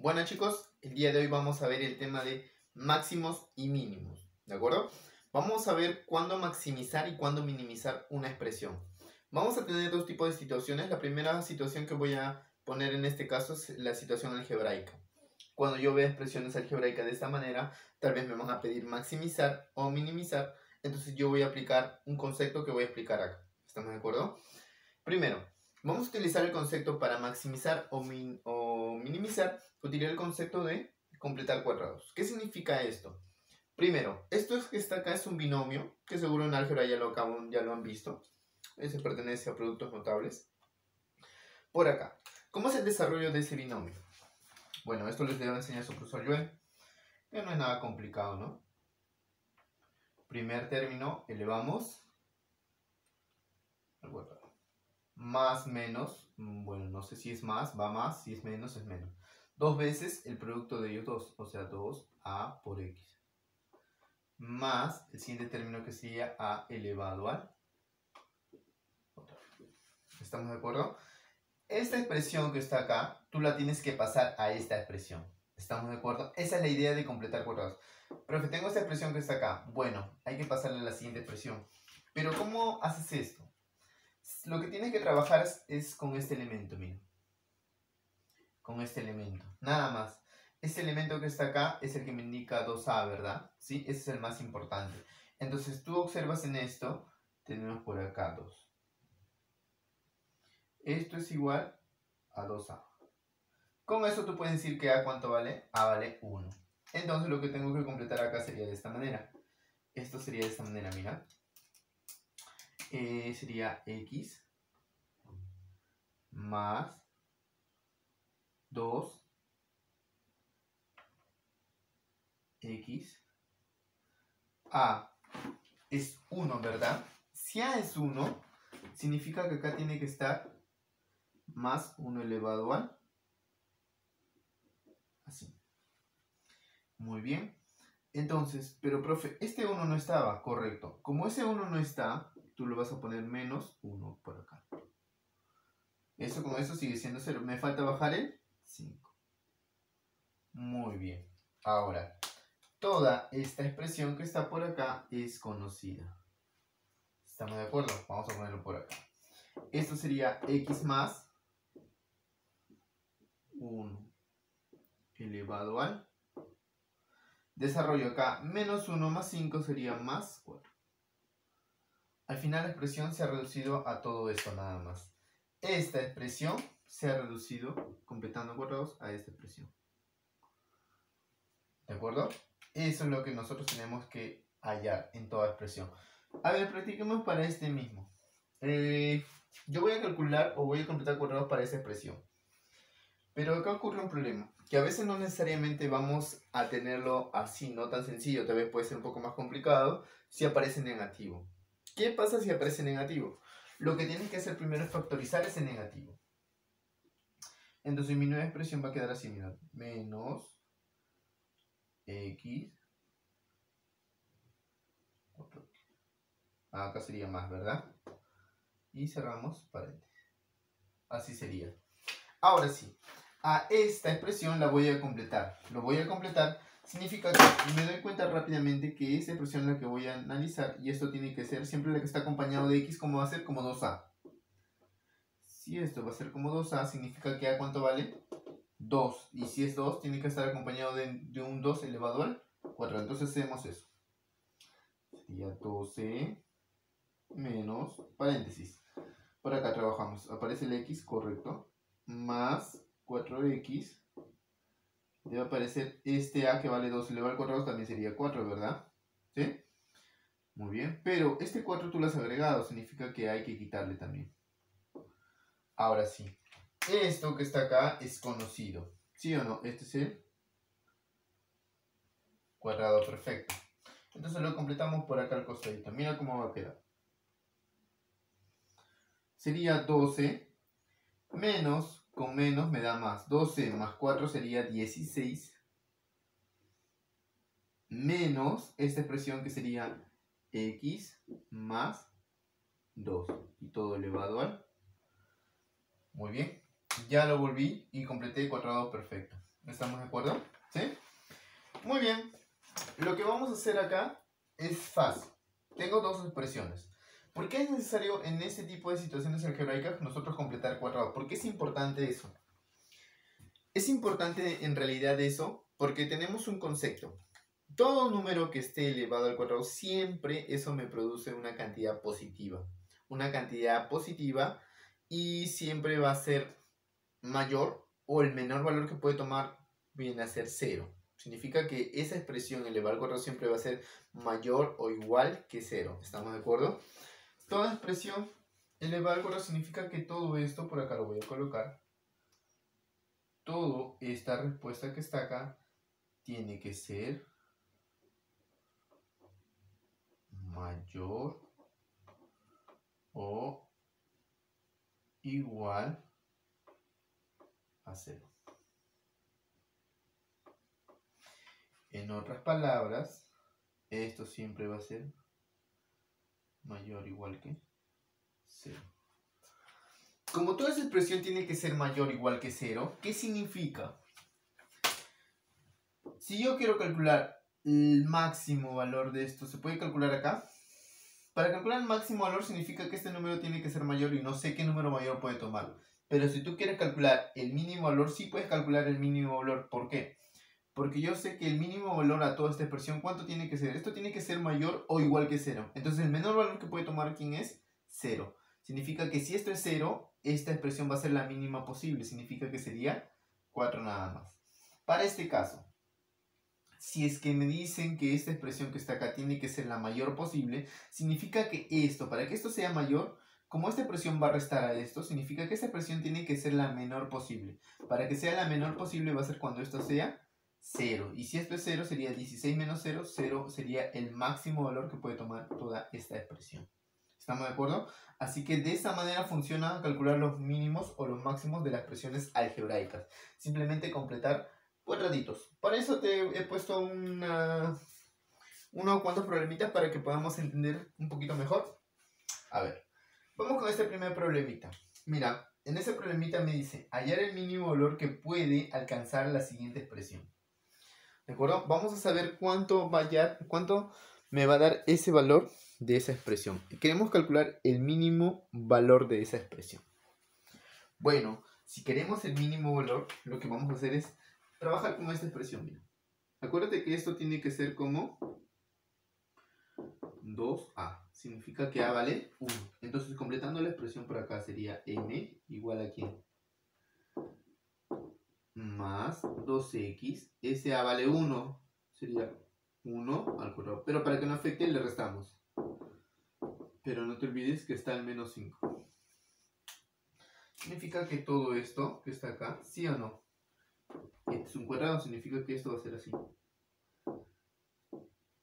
Bueno chicos, el día de hoy vamos a ver el tema de máximos y mínimos, ¿de acuerdo? Vamos a ver cuándo maximizar y cuándo minimizar una expresión. Vamos a tener dos tipos de situaciones. La primera situación que voy a poner en este caso es la situación algebraica. Cuando yo vea expresiones algebraicas de esta manera, tal vez me van a pedir maximizar o minimizar. Entonces yo voy a aplicar un concepto que voy a explicar acá. ¿Estamos de acuerdo? Primero, vamos a utilizar el concepto para maximizar o minimizar. Utilizar el concepto de completar cuadrados. ¿Qué significa esto? Primero, esto que está acá es un binomio, que seguro en álgebra ya lo han visto. Ese pertenece a productos notables. Por acá, ¿cómo es el desarrollo de ese binomio? Bueno, esto les debo enseñar a su profesor Joel, que no es nada complicado, ¿no? Primer término, elevamos al cuadrado. Más, menos, bueno, no sé si es más, va más, si es menos, es menos. Dos veces el producto de ellos dos, o sea, 2a por x. Más el siguiente término que sería a elevado al. ¿Estamos de acuerdo? Esta expresión que está acá, tú la tienes que pasar a esta expresión. ¿Estamos de acuerdo? Esa es la idea de completar cuadrados. Profe, tengo esta expresión que está acá. Bueno, hay que pasarle a la siguiente expresión. Pero ¿cómo haces esto? Lo que tienes que trabajar es con este elemento, mira. Con este elemento, nada más. Este elemento que está acá es el que me indica 2a, ¿verdad? ¿Sí? Ese es el más importante. Entonces tú observas en esto, tenemos por acá 2. Esto es igual a 2a. Con eso tú puedes decir que a ¿cuánto vale? A vale 1. Entonces lo que tengo que completar acá sería de esta manera. Esto sería de esta manera, mira. Sería x más 2 x. A es 1, ¿verdad? Si A es 1, significa que acá tiene que estar más 1 elevado al. Así. Muy bien. Entonces, pero profe, este 1 no estaba, correcto. Como ese 1 no está, tú lo vas a poner menos 1 por acá. Eso con eso sigue siendo 0. Me falta bajar el 5. Muy bien. Ahora, toda esta expresión que está por acá es conocida. ¿Estamos de acuerdo? Vamos a ponerlo por acá. Esto sería x más 1 elevado al. Desarrollo acá, menos 1 más 5 sería más 4. Al final la expresión se ha reducido a todo esto nada más. Esta expresión se ha reducido, completando cuadrados, a esta expresión. ¿De acuerdo? Eso es lo que nosotros tenemos que hallar en toda expresión. A ver, practiquemos para este mismo. Yo voy a calcular o voy a completar cuadrados para esta expresión. Pero acá ocurre un problema, que a veces no necesariamente vamos a tenerlo así, no tan sencillo, tal vez puede ser un poco más complicado si aparece negativo. ¿Qué pasa si aparece negativo? Lo que tienes que hacer primero es factorizar ese negativo. Entonces mi nueva expresión va a quedar así, mira, menos x. Acá sería más, ¿verdad? Y cerramos paréntesis. Así sería. Ahora sí, a esta expresión la voy a completar. Lo voy a completar significa que me doy cuenta rápidamente que esta expresión es la que voy a analizar y esto tiene que ser siempre la que está acompañado de x, como va a ser como 2a. Si esto va a ser como 2a, significa que a ¿cuánto vale? 2. Y si es 2, tiene que estar acompañado de un 2 elevado al 4. Entonces hacemos eso. Sería 12 menos paréntesis. Por acá trabajamos. Aparece el x, correcto. Más 4x. Debe aparecer este a que vale 2 elevado al cuadrado, también sería 4, ¿verdad? ¿Sí? Muy bien. Pero este 4 tú lo has agregado, significa que hay que quitarle también. Ahora sí. Esto que está acá es conocido. ¿Sí o no? Este es el cuadrado perfecto. Entonces lo completamos por acá al costadito. Mira cómo va a quedar. Sería 12 menos, con menos me da más. 12 más 4 sería 16. Menos esta expresión que sería x más 2. Y todo elevado al. Muy bien. Ya lo volví y completé el cuadrado perfecto. ¿Estamos de acuerdo? ¿Sí? Muy bien. Lo que vamos a hacer acá es fácil. Tengo dos expresiones. ¿Por qué es necesario en este tipo de situaciones algebraicas nosotros completar cuadrados? ¿Por qué es importante eso? Es importante en realidad eso porque tenemos un concepto. Todo número que esté elevado al cuadrado, siempre eso me produce una cantidad positiva. Una cantidad positiva y siempre va a ser mayor o el menor valor que puede tomar viene a ser 0. Significa que esa expresión elevada al cuadrado siempre va a ser mayor o igual que 0. ¿Estamos de acuerdo? Toda expresión elevada al cuadrado significa que todo esto, por acá lo voy a colocar, toda esta respuesta que está acá tiene que ser mayor o igual a 0. En otras palabras, esto siempre va a ser mayor o igual que 0. Como toda esa expresión tiene que ser mayor o igual que 0, ¿qué significa? Si yo quiero calcular el máximo valor de esto, ¿se puede calcular acá? Para calcular el máximo valor significa que este número tiene que ser mayor y no sé qué número mayor puede tomar. Pero si tú quieres calcular el mínimo valor, sí puedes calcular el mínimo valor. ¿Por qué? Porque yo sé que el mínimo valor a toda esta expresión, ¿cuánto tiene que ser? Esto tiene que ser mayor o igual que 0. Entonces el menor valor que puede tomar, ¿quién es? 0. Significa que si esto es 0, esta expresión va a ser la mínima posible. Significa que sería 4 nada más. Para este caso, si es que me dicen que esta expresión que está acá tiene que ser la mayor posible, significa que esto, para que esto sea mayor, como esta expresión va a restar a esto, significa que esta expresión tiene que ser la menor posible. Para que sea la menor posible va a ser cuando esto sea 0. Y si esto es 0, sería 16 menos 0. 0 sería el máximo valor que puede tomar toda esta expresión. ¿Estamos de acuerdo? Así que de esta manera funciona calcular los mínimos o los máximos de las expresiones algebraicas. Simplemente completar cuadraditos. Para eso te he puesto unos cuantos problemitas para que podamos entender un poquito mejor. A ver, vamos con este primer problemita. Mira, en ese problemita me dice hallar el mínimo valor que puede alcanzar la siguiente expresión. ¿De acuerdo? Vamos a saber cuánto me va a dar ese valor de esa expresión. Queremos calcular el mínimo valor de esa expresión. Bueno, si queremos el mínimo valor, lo que vamos a hacer es trabajar con esta expresión. Mira. Acuérdate que esto tiene que ser como 2a. Significa que a vale 1. Entonces, completando la expresión por acá sería m igual a ¿quién? Más 2x. Ese a vale 1. Sería 1 al cuadrado. Pero para que no afecte, le restamos. Pero no te olvides que está el menos 5. Significa que todo esto que está acá, ¿sí o no? Este es un cuadrado, significa que esto va a ser así.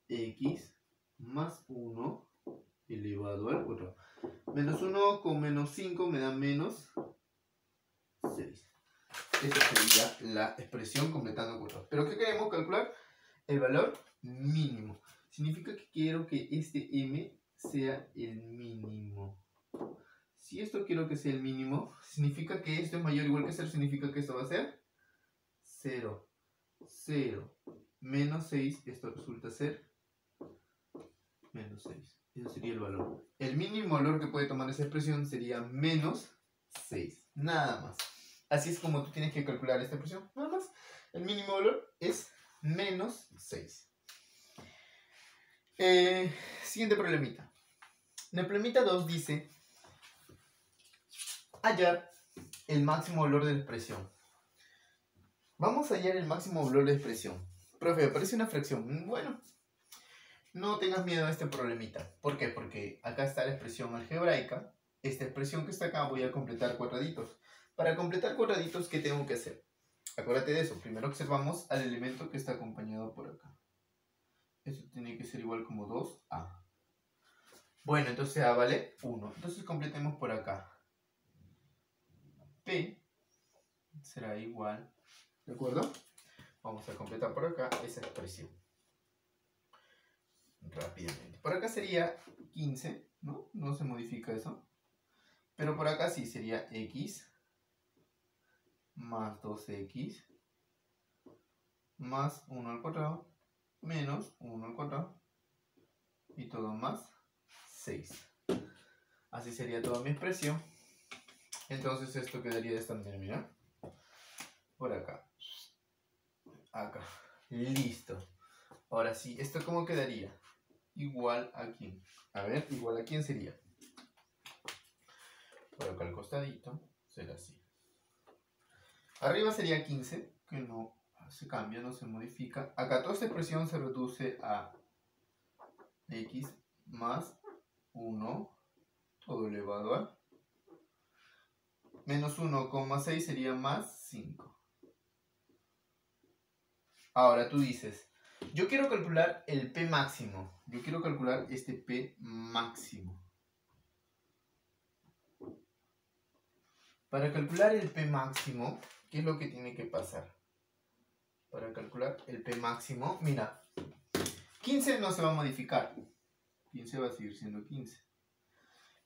X más 1 elevado al cuadrado. Menos 1 con menos 5 me da menos 6. Esta sería la expresión completando cuadrados. ¿Pero qué queremos calcular? El valor mínimo. Significa que quiero que este m sea el mínimo. Si esto quiero que sea el mínimo, significa que esto es mayor o igual que 0. Significa que esto va a ser 0. 0 menos 6. Esto resulta ser menos 6. Ese sería el valor. El mínimo valor que puede tomar esa expresión sería menos 6. Nada más. Así es como tú tienes que calcular esta expresión. Nada más. El mínimo valor es menos 6. Siguiente problemita. En el problemita 2 dice hallar el máximo valor de la expresión. Vamos a hallar el máximo valor de la expresión. Profe, aparece una fracción. Bueno, no tengas miedo a este problemita. ¿Por qué? Porque acá está la expresión algebraica. Esta expresión que está acá voy a completar cuadraditos. Para completar cuadraditos, ¿qué tengo que hacer? Acuérdate de eso. Primero observamos al elemento que está acompañado por acá. Esto tiene que ser igual como 2a. Bueno, entonces a vale 1. Entonces completemos por acá. P será igual, ¿de acuerdo? Vamos a completar por acá esa expresión. Rápidamente. Por acá sería 15, ¿no? No se modifica eso. Pero por acá sí sería x más 2x más 1 al cuadrado menos 1 al cuadrado y todo más 6. Así sería toda mi expresión. Entonces esto quedaría de esta manera, mira. Por acá. Acá. Listo. Ahora sí, ¿esto cómo quedaría? Igual a quién. A ver, igual a quién sería. Por acá al costadito será así. Arriba sería 15, que no se cambia, no se modifica. Acá toda esta expresión se reduce a x más 1 todo elevado a menos 1,6 sería más 5. Ahora tú dices, yo quiero calcular el P máximo. Yo quiero calcular este P máximo. Para calcular el P máximo, ¿qué es lo que tiene que pasar? Para calcular el P máximo, mira, 15 no se va a modificar. 15 va a seguir siendo 15.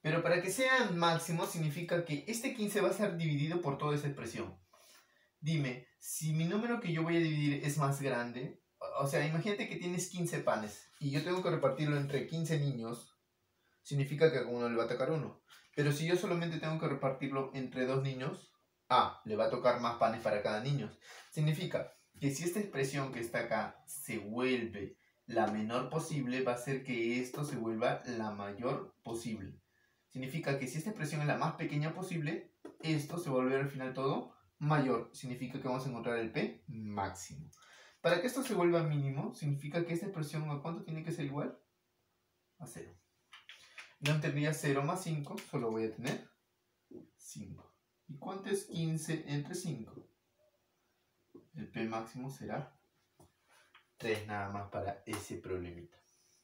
Pero para que sea máximo significa que este 15 va a ser dividido por toda esa expresión. Dime, si mi número que yo voy a dividir es más grande, o sea, imagínate que tienes 15 panes y yo tengo que repartirlo entre 15 niños, significa que a uno le va a tocar uno. Pero si yo solamente tengo que repartirlo entre 2 niños, le va a tocar más panes para cada niño. Significa que si esta expresión que está acá se vuelve la menor posible, va a hacer que esto se vuelva la mayor posible. Significa que si esta expresión es la más pequeña posible, esto se va a volver al final todo mayor. Significa que vamos a encontrar el P máximo. Para que esto se vuelva mínimo, significa que esta expresión ¿a cuánto tiene que ser igual? A 0. No tendría 0 más 5, solo voy a tener 5. ¿Y cuánto es 15 entre 5? El P máximo será 3 nada más para ese problemita.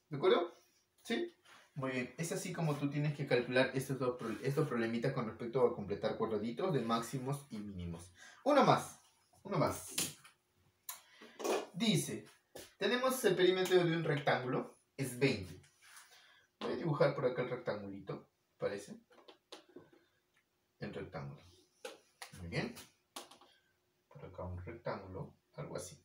¿De acuerdo? ¿Sí? Muy bien. Es así como tú tienes que calcular estos problemitas con respecto a completar cuadraditos de máximos y mínimos. Uno más. Dice, tenemos el perímetro de un rectángulo, es 20. Voy a dibujar por acá el rectangulito, ¿parece? El rectángulo. Muy bien. Por acá un rectángulo, algo así.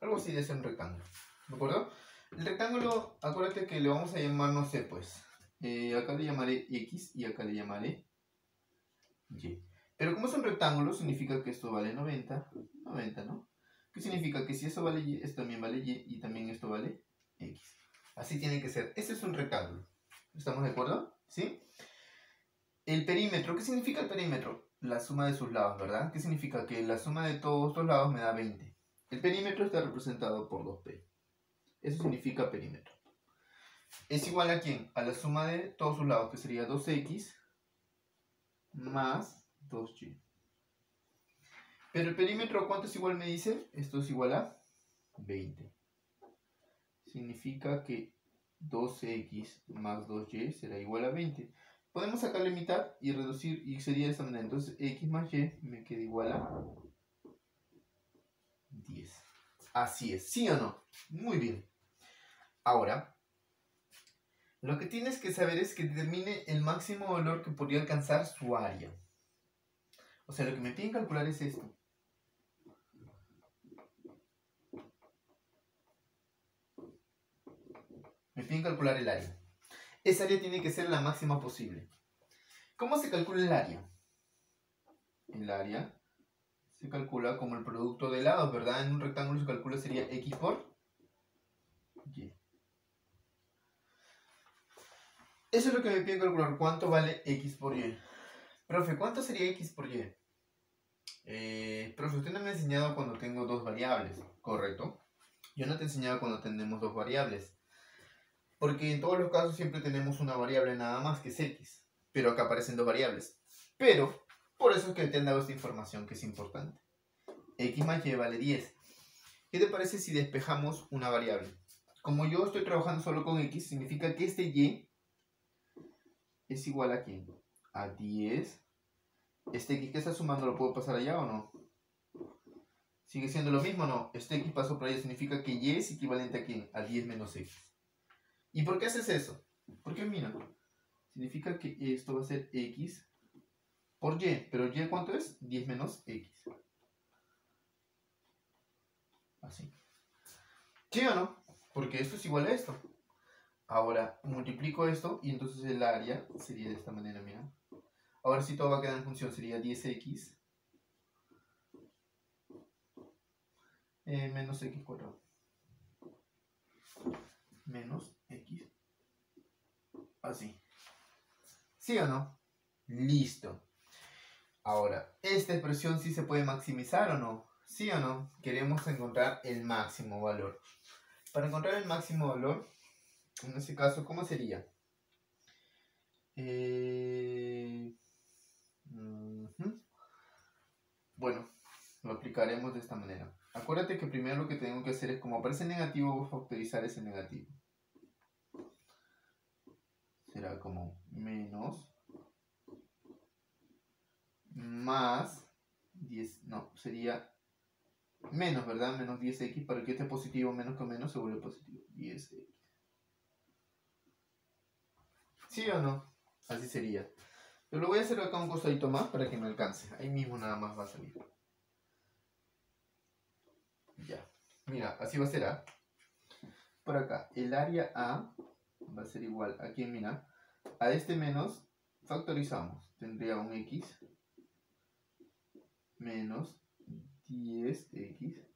Algo así de ser un rectángulo. ¿De acuerdo? El rectángulo, acuérdate que le vamos a llamar, no sé, pues. Acá le llamaré X y acá le llamaré Y. Pero como es un rectángulo, significa que esto vale 90. 90, ¿no? ¿Qué significa? Que si esto vale Y, esto también vale Y también esto vale X. Así tiene que ser. Este es un rectángulo. ¿Estamos de acuerdo? ¿Sí? El perímetro, ¿qué significa el perímetro? La suma de sus lados, ¿verdad? ¿Qué significa? Que la suma de todos estos lados me da 20. El perímetro está representado por 2P. Eso significa perímetro. ¿Es igual a quién? A la suma de todos sus lados, que sería 2X más 2Y. Pero el perímetro, ¿cuánto es igual me dice? Esto es igual a 20. Significa que 2X más 2Y será igual a 20. Podemos sacarle mitad y reducir, y sería de esta manera. Entonces X más Y me queda igual a 10. Así es, ¿sí o no? Muy bien. Ahora, lo que tienes que saber es que determine el máximo valor que podría alcanzar su área. O sea, lo que me piden calcular es esto. Me piden calcular el área. Esa área tiene que ser la máxima posible. ¿Cómo se calcula el área? El área se calcula como el producto de lados, ¿verdad? En un rectángulo se calcula sería X por Y. Eso es lo que me piden calcular. ¿Cuánto vale X por Y? Profe, ¿cuánto sería X por Y? Profe, usted no me ha enseñado cuando tengo dos variables, ¿correcto? Yo no te he enseñado cuando tenemos dos variables. Porque en todos los casos siempre tenemos una variable nada más que es X. Pero acá aparecen dos variables. Pero, por eso es que te han dado esta información que es importante. X más Y vale 10. ¿Qué te parece si despejamos una variable? Como yo estoy trabajando solo con X, significa que este Y es igual a ¿quién? A 10. Este X que está sumando, ¿lo puedo pasar allá o no? ¿Sigue siendo lo mismo o no? Este X pasó por allá, significa que Y es equivalente a ¿quién? A 10 menos X. ¿Y por qué haces eso? Porque mira, significa que esto va a ser X por Y. ¿Pero Y cuánto es? 10 menos X. así. ¿Sí o no? Porque esto es igual a esto. Ahora multiplico esto y entonces el área sería de esta manera, mira. Ahora sí todo va a quedar en función, sería 10x menos x cuadrado. Menos x. Así. ¿Sí o no? Listo. Ahora, ¿esta expresión sí se puede maximizar o no? ¿Sí o no? Queremos encontrar el máximo valor. Para encontrar el máximo valor, en este caso, ¿cómo sería? Bueno, lo aplicaremos de esta manera. Acuérdate que primero lo que tengo que hacer es, como aparece negativo, voy a factorizar ese negativo. Será como menos más 10, no, sería menos, ¿verdad? Menos 10x, para que esté positivo, menos con menos se vuelve positivo. 10x. ¿Sí o no? Así sería. Pero lo voy a hacer acá un costadito más para que me alcance. Ahí mismo nada más va a salir. Ya. Mira, así va a ser A. Por acá, el área A va a ser igual a quién, mira. A este menos factorizamos. Tendría un x menos 10x.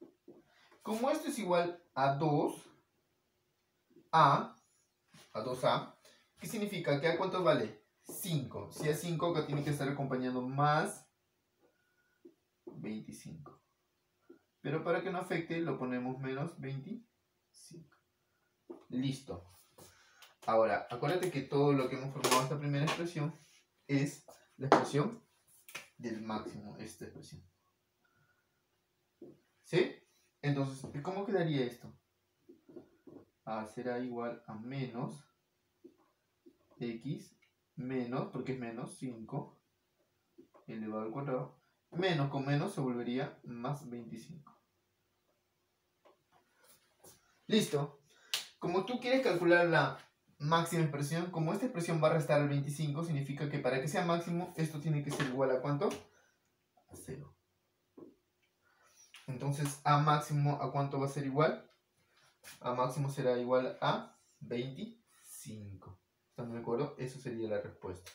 Como esto es igual a 2A, a 2A, ¿qué significa? ¿Que a cuánto vale? 5. Si es 5, acá tiene que estar acompañando más 25. Pero para que no afecte, lo ponemos menos 25. Listo. Ahora, acuérdate que todo lo que hemos formado esta primera expresión es la expresión del máximo, esta expresión. ¿Sí? Entonces, ¿cómo quedaría esto? A será igual a menos x menos, porque es menos 5 elevado al cuadrado, menos con menos se volvería más 25. Listo. Como tú quieres calcular la máxima expresión, como esta expresión va a restar al 25, significa que para que sea máximo, esto tiene que ser igual a ¿cuánto? A 0. Entonces, A máximo, ¿a cuánto va a ser igual? A máximo será igual a 25. ¿Están de acuerdo? Eso sería la respuesta.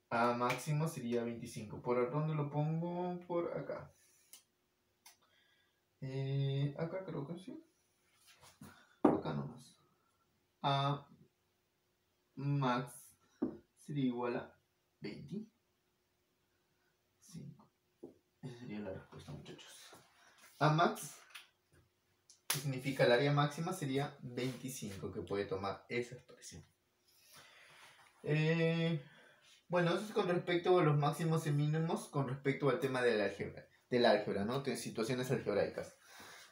A máximo sería 25. ¿Por dónde lo pongo? Por acá. Acá creo que sí. Acá nomás. A max sería igual a 25. Esa sería la respuesta, muchachos. A max, que significa el área máxima, sería 25, que puede tomar esa expresión. Bueno, eso es con respecto a los máximos y mínimos, con respecto al tema del álgebra, ¿no? De situaciones algebraicas.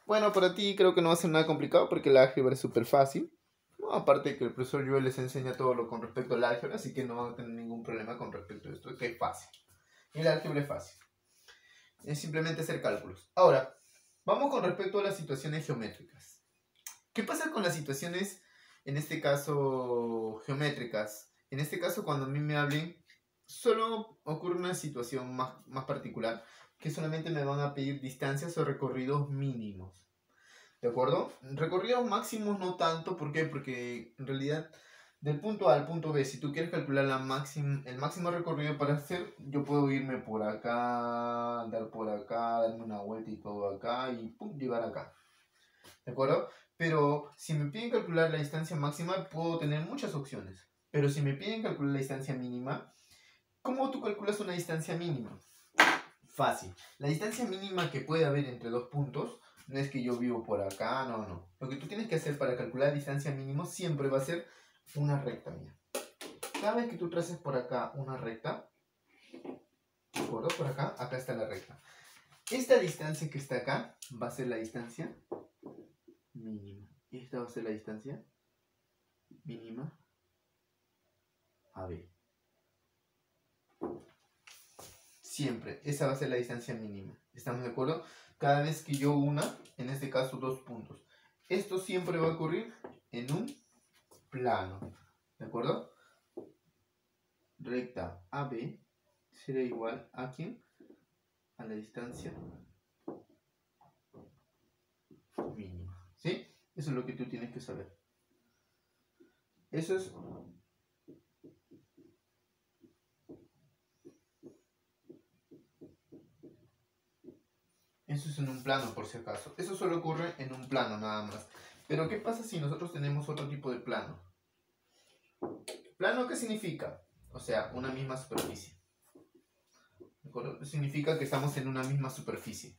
Bueno, para ti creo que no va a ser nada complicado porque el álgebra es súper fácil. No, aparte que el profesor Joel les enseña todo lo con respecto al álgebra, así que no van a tener ningún problema con respecto a esto, que es fácil. El álgebra es fácil. Es simplemente hacer cálculos. Ahora, vamos con respecto a las situaciones geométricas. ¿Qué pasa con las situaciones, en este caso, geométricas? En este caso, cuando a mí me hablen, solo ocurre una situación más particular, que solamente me van a pedir distancias o recorridos mínimos. ¿De acuerdo? Recorridos máximos no tanto, ¿por qué? Porque en realidad del punto A al punto B, si tú quieres calcular el máximo recorrido para hacer, yo puedo irme por acá, andar por acá, darme una vuelta y todo acá y pum, llegar acá. ¿De acuerdo? Pero si me piden calcular la distancia máxima, puedo tener muchas opciones. Pero si me piden calcular la distancia mínima, ¿cómo tú calculas una distancia mínima? Fácil. La distancia mínima que puede haber entre dos puntos no es que yo vivo por acá, no. Lo que tú tienes que hacer para calcular la distancia mínima siempre va a ser una recta, mía. Cada vez que tú traces por acá una recta, ¿de acuerdo? Por acá, acá está la recta. Esta distancia que está acá va a ser la distancia mínima. Esta va a ser la distancia mínima AB. Siempre, esa va a ser la distancia mínima. ¿Estamos de acuerdo? Cada vez que yo una, en este caso dos puntos. Esto siempre va a ocurrir en un plano. ¿De acuerdo? Recta AB será igual a ¿quién? A la distancia Eso es lo que tú tienes que saber. Eso es... Eso es en un plano, por si acaso. Eso solo ocurre en un plano, nada más. Pero, ¿qué pasa si nosotros tenemos otro tipo de plano? ¿Plano qué significa? O sea, una misma superficie. ¿De acuerdo? Significa que estamos en una misma superficie.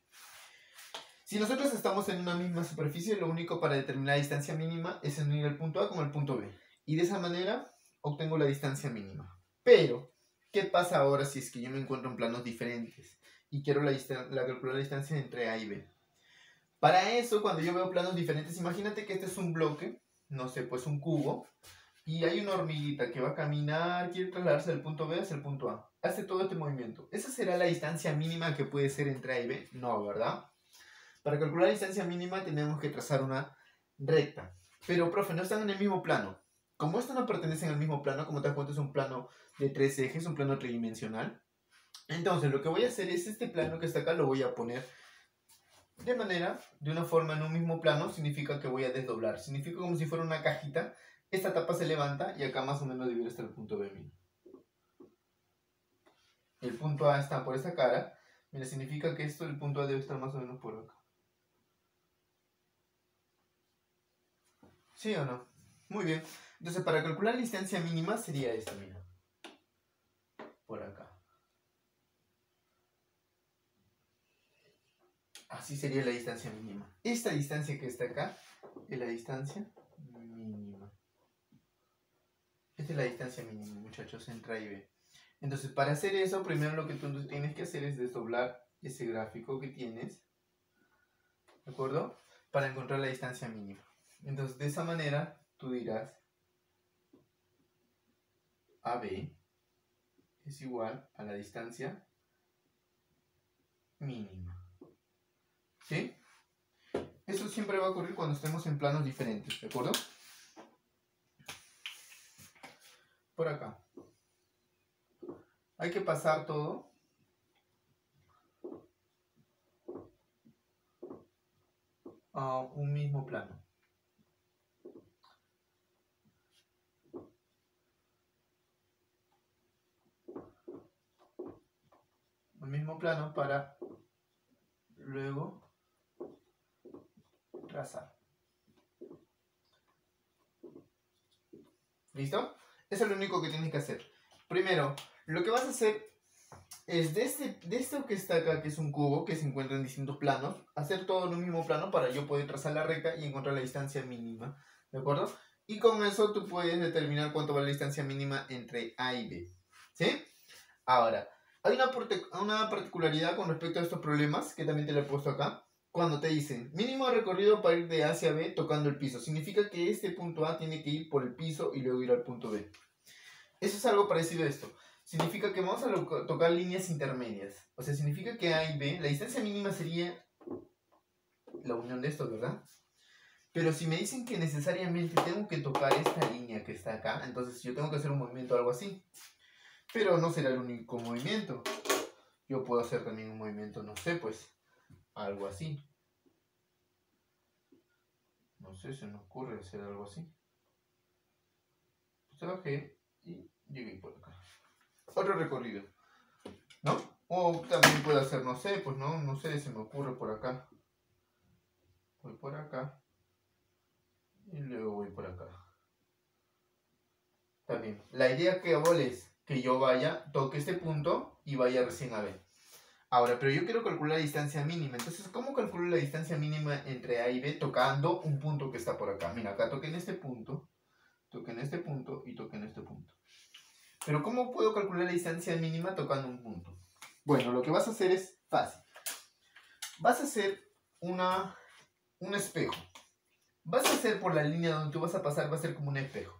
Si nosotros estamos en una misma superficie, lo único para determinar la distancia mínima es unir el punto A con el punto B. Y de esa manera obtengo la distancia mínima. Pero, ¿qué pasa ahora si es que yo me encuentro en planos diferentes y quiero calcular la distancia entre A y B? Para eso, cuando yo veo planos diferentes, imagínate que este es un bloque, no sé, pues un cubo, y hay una hormiguita que va a caminar, quiere trasladarse del punto B hacia el punto A. Hace todo este movimiento. ¿Esa será la distancia mínima que puede ser entre A y B? No, ¿verdad? Para calcular la distancia mínima tenemos que trazar una recta. Pero, profe, no están en el mismo plano. Como estos no pertenecen al mismo plano, como te das cuenta es un plano de 3 ejes, un plano tridimensional. Entonces, lo que voy a hacer es este plano que está acá lo voy a poner de una forma en un mismo plano, significa que voy a desdoblar. Significa como si fuera una cajita. Esta tapa se levanta y acá más o menos debería estar el punto B. Mira. El punto A está por esta cara. Mira, significa que esto, el punto A debe estar más o menos por acá. ¿Sí o no? Muy bien. Entonces, para calcular la distancia mínima sería esta, mira. Por acá. Así sería la distancia mínima. Esta distancia que está acá es la distancia mínima. Esta es la distancia mínima, muchachos, entre A y B. Entonces, para hacer eso, primero lo que tú tienes que hacer es desdoblar ese gráfico que tienes, ¿de acuerdo? Para encontrar la distancia mínima. Entonces, de esa manera, tú dirás AB es igual a la distancia mínima. ¿Sí? Eso siempre va a ocurrir cuando estemos en planos diferentes, ¿de acuerdo? Por acá. Hay que pasar todo a un mismo plano. Un mismo plano para luego trazar. ¿Listo? Eso es lo único que tienes que hacer. Primero, lo que vas a hacer es de esto que está acá, que es un cubo que se encuentra en distintos planos, hacer todo en un mismo plano para yo poder trazar la recta y encontrar la distancia mínima. ¿De acuerdo? Y con eso tú puedes determinar cuánto va la distancia mínima entre A y B. ¿Sí? Ahora, hay una particularidad con respecto a estos problemas que también te lo he puesto acá. Cuando te dicen mínimo recorrido para ir de A hacia B tocando el piso, significa que este punto A tiene que ir por el piso y luego ir al punto B. Eso es algo parecido a esto. Significa que vamos a tocar líneas intermedias. O sea, significa que A y B, la distancia mínima sería la unión de estos, ¿verdad? Pero si me dicen que necesariamente tengo que tocar esta línea que está acá, entonces yo tengo que hacer un movimiento o algo así. Pero no será el único movimiento. Yo puedo hacer también un movimiento, no sé, pues, algo así. No sé, se me ocurre hacer algo así. Pues bajé y llegué por acá. Otro recorrido, ¿no? O también puedo hacer, no sé, pues no sé, se me ocurre por acá. Voy por acá. Y luego voy por acá. También. La idea que hago es que yo vaya, toque este punto y vaya recién a B. Ahora, pero yo quiero calcular la distancia mínima. Entonces, ¿cómo calculo la distancia mínima entre A y B tocando un punto que está por acá? Mira, acá toqué en este punto, toqué en este punto y toqué en este punto. Pero ¿cómo puedo calcular la distancia mínima tocando un punto? Bueno, lo que vas a hacer es fácil. Vas a hacer un espejo. Vas a hacer por la línea donde tú vas a pasar, va a ser como un espejo.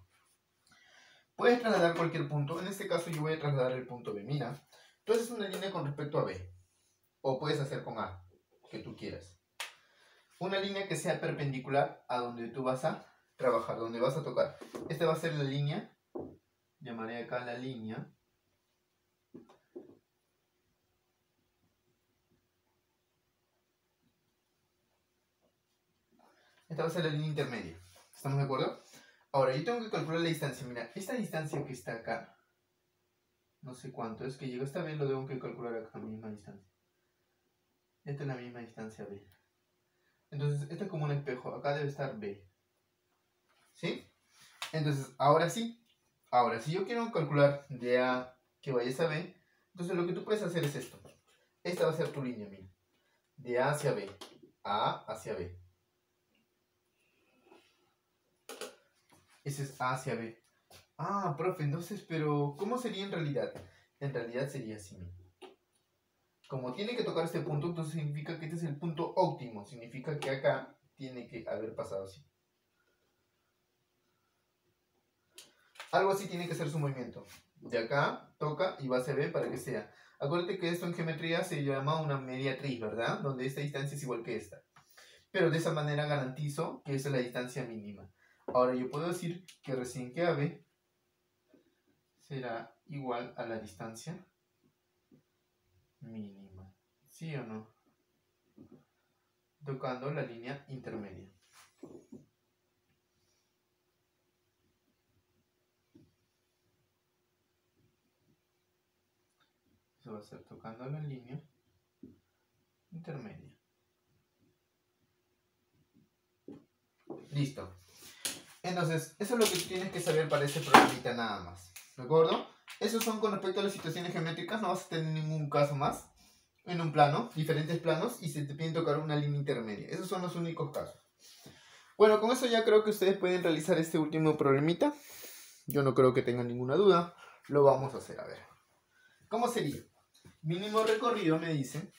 Puedes trasladar cualquier punto. En este caso yo voy a trasladar el punto B. Mira, tú haces una línea con respecto a B. O puedes hacer con A, que tú quieras. Una línea que sea perpendicular a donde tú vas a trabajar, donde vas a tocar. Esta va a ser la línea. Llamaré acá la línea. Esta va a ser la línea intermedia. ¿Estamos de acuerdo? Ahora, yo tengo que calcular la distancia. Mira, esta distancia que está acá, no sé cuánto es, que llega hasta B, lo tengo que calcular acá a la misma distancia. Esta es la misma distancia B. Entonces, esto es como un espejo. Acá debe estar B. ¿Sí? Entonces, ahora sí. Ahora, si yo quiero calcular de A que vayas a B, entonces lo que tú puedes hacer es esto. Esta va a ser tu línea, mira. De A hacia B. A hacia B. Ese es A hacia B. Ah, profe, entonces, pero ¿cómo sería en realidad? En realidad sería así, mira. Como tiene que tocar este punto, entonces significa que este es el punto óptimo. Significa que acá tiene que haber pasado así. Algo así tiene que ser su movimiento. De acá toca y va hacia B para que sea. Acuérdate que esto en geometría se llama una mediatriz, ¿verdad? Donde esta distancia es igual que esta. Pero de esa manera garantizo que esa es la distancia mínima. Ahora yo puedo decir que recién que AB será igual a la distancia mínima. ¿Sí o no? Tocando la línea intermedia. Eso va a ser tocando la línea intermedia. Listo. Entonces, eso es lo que tienes que saber para ese problemita nada más. ¿De acuerdo? Esos son con respecto a las situaciones geométricas. No vas a tener ningún caso más en un plano, diferentes planos, y se te piden tocar una línea intermedia. Esos son los únicos casos. Bueno, con eso ya creo que ustedes pueden realizar este último problemita. Yo no creo que tengan ninguna duda. Lo vamos a hacer, a ver. ¿Cómo sería? Mínimo recorrido, me dicen,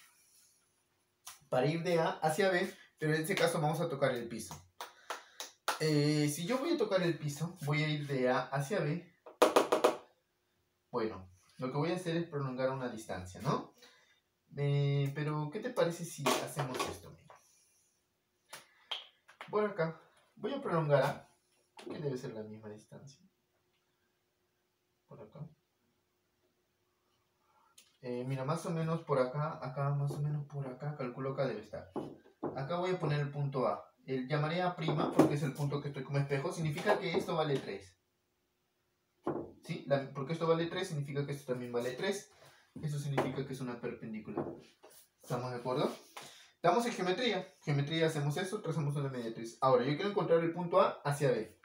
para ir de A hacia B, pero en este caso vamos a tocar el piso. Si yo voy a tocar el piso, voy a ir de A hacia B. Bueno, lo que voy a hacer es prolongar una distancia, ¿no? Pero, ¿qué te parece si hacemos esto? Mira. Por acá, voy a prolongar A, que debe ser la misma distancia. Por acá. Mira, más o menos por acá, más o menos por acá, calculo que debe estar. Acá voy a poner el punto A. Llamaré A' porque es el punto que estoy como espejo. Significa que esto vale 3. ¿Sí? Porque esto vale 3, significa que esto también vale 3. Eso significa que es una perpendicular. ¿Estamos de acuerdo? Estamos en geometría. Geometría hacemos eso, trazamos una mediatriz. Ahora, yo quiero encontrar el punto A hacia B.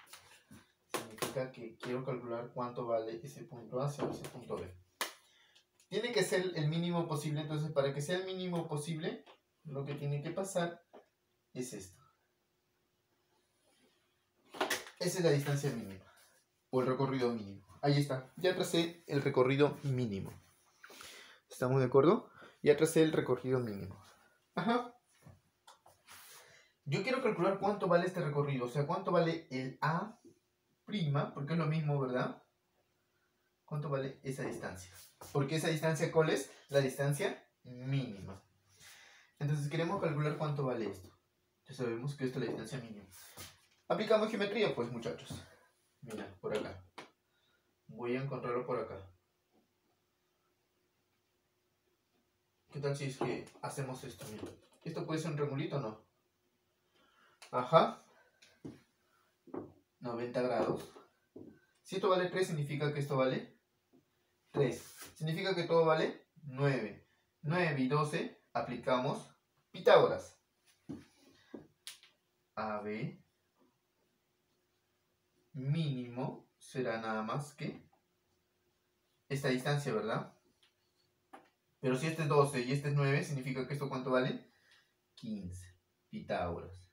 Significa que quiero calcular cuánto vale ese punto A hacia ese punto B. Tiene que ser el mínimo posible, entonces para que sea el mínimo posible, lo que tiene que pasar es esto. Esa es la distancia mínima, o el recorrido mínimo. Ahí está, ya tracé el recorrido mínimo. ¿Estamos de acuerdo? Ya tracé el recorrido mínimo. Ajá. Yo quiero calcular cuánto vale este recorrido, o sea, cuánto vale el A', porque es lo mismo, ¿verdad? ¿Cuánto vale esa distancia? Porque esa distancia, ¿cuál es? La distancia mínima. Entonces queremos calcular cuánto vale esto. Ya sabemos que esto es la distancia mínima. ¿Aplicamos geometría? Pues muchachos. Mira, por acá. Voy a encontrarlo por acá. ¿Qué tal si es que hacemos esto? Mira. ¿Esto puede ser un remolito o no? Ajá. 90 grados. Si esto vale 3, significa que esto vale 3. Significa que todo vale 9. 9 y 12 aplicamos Pitágoras. AB mínimo será nada más que esta distancia, ¿verdad? Pero si este es 12 y este es 9, significa que esto ¿cuánto vale? 15. Pitágoras.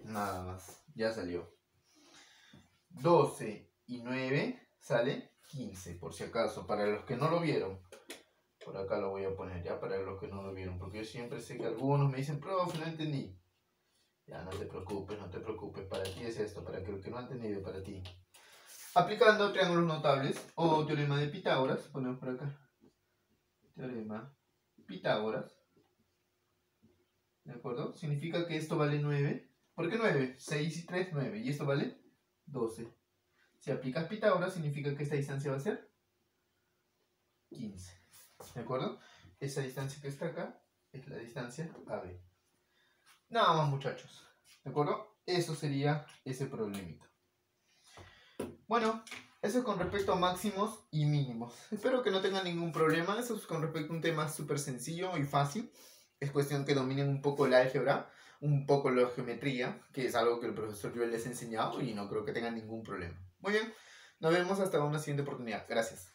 Nada más, ya salió. 12 y 9 sale 15, por si acaso, para los que no lo vieron. Por acá lo voy a poner ya para los que no lo vieron, porque yo siempre sé que algunos me dicen, profe, no entendí. Ya, no te preocupes, para ti es esto, para que el que no ha entendido, para ti. Aplicando triángulos notables o teorema de Pitágoras, ponemos por acá. Teorema Pitágoras. ¿De acuerdo? Significa que esto vale 9. ¿Por qué 9? 6 y 3, 9. Y esto vale 12. Si aplicas Pitágoras, significa que esta distancia va a ser 15. ¿De acuerdo? Esa distancia que está acá es la distancia AB. Nada más, muchachos. ¿De acuerdo? Eso sería ese problemita. Bueno, eso es con respecto a máximos y mínimos. Espero que no tengan ningún problema. Eso es con respecto a un tema súper sencillo y fácil. Es cuestión que dominen un poco el álgebra, un poco la geometría, que es algo que el profesor yo les ha enseñado y no creo que tengan ningún problema. Muy bien, nos vemos hasta una siguiente oportunidad. Gracias.